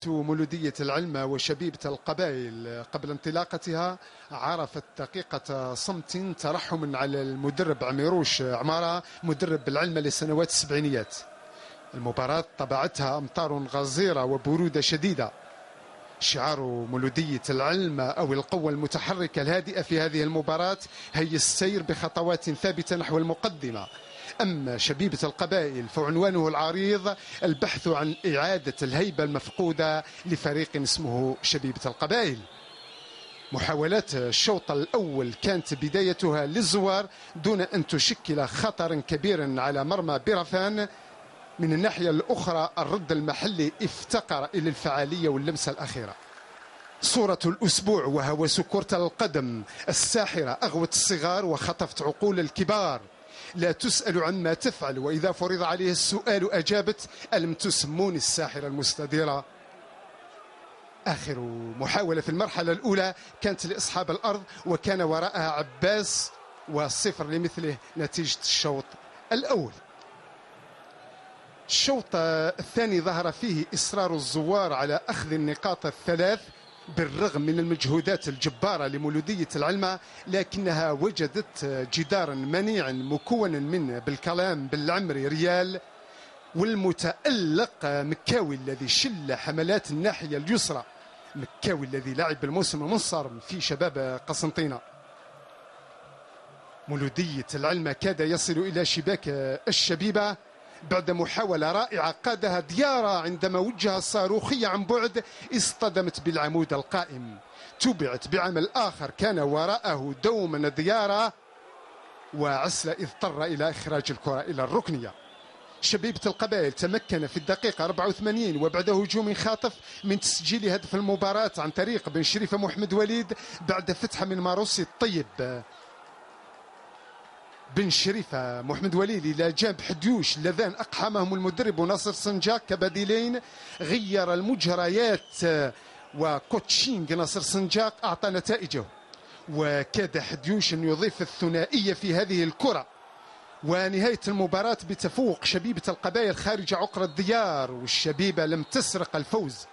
مولودية العلمة وشبيبة القبائل قبل انطلاقتها عرفت دقيقة صمت ترحم على المدرب عميروش عمارة مدرب العلمة لسنوات السبعينيات. المباراة طبعتها أمطار غزيرة وبرودة شديدة. شعار مولودية العلمة أو القوة المتحركة الهادئة في هذه المباراة هي السير بخطوات ثابتة نحو المقدمة. أما شبيبة القبائل فعنوانه العريض البحث عن إعادة الهيبة المفقودة لفريق اسمه شبيبة القبائل. محاولات الشوط الأول كانت بدايتها للزوار دون أن تشكل خطرا كبيرا على مرمى بيرفان. من الناحية الأخرى الرد المحلي افتقر إلى الفعالية واللمسة الأخيرة. صورة الأسبوع وهوس كرة القدم الساحرة أغوت الصغار وخطفت عقول الكبار. لا تسأل عما تفعل، وإذا فرض عليه السؤال أجابت: ألم تسموني الساحرة المستديرة؟ آخر محاولة في المرحلة الأولى كانت لأصحاب الأرض وكان وراءها عباس، والصفر لمثله نتيجة الشوط الأول. الشوط الثاني ظهر فيه إصرار الزوار على أخذ النقاط الثلاث بالرغم من المجهودات الجبارة لمولودية العلمة، لكنها وجدت جدارا منيعا مكونا من بالكلام بالعمري ريال والمتألق مكاوي الذي شل حملات الناحية اليسرى، مكاوي الذي لعب الموسم المنصرم في شباب قسنطينة. مولودية العلمة كاد يصل إلى شباك الشبيبة بعد محاولة رائعة قادها ديارة عندما وجه الصاروخية عن بعد اصطدمت بالعمود القائم، تبعت بعمل آخر كان وراءه دوما ديارة، وعسل اضطر إلى إخراج الكرة إلى الركنية. شبيبة القبائل تمكن في الدقيقة 84 وبعد هجوم خاطف من تسجيل هدف المباراة عن طريق بن شريفة محمد وليد بعد فتحة من ماروسي الطيب. بن شريفة محمد وليد إلى جانب حديوش اللذان أقحمهم المدرب ناصر سنجاق كبديلين. غير المجريات وكوتشينج ناصر سنجاق أعطى نتائجه، وكاد حديوش أن يضيف الثنائية في هذه الكرة. ونهاية المباراة بتفوق شبيبة القبائل خارج عقر الديار، والشبيبة لم تسرق الفوز.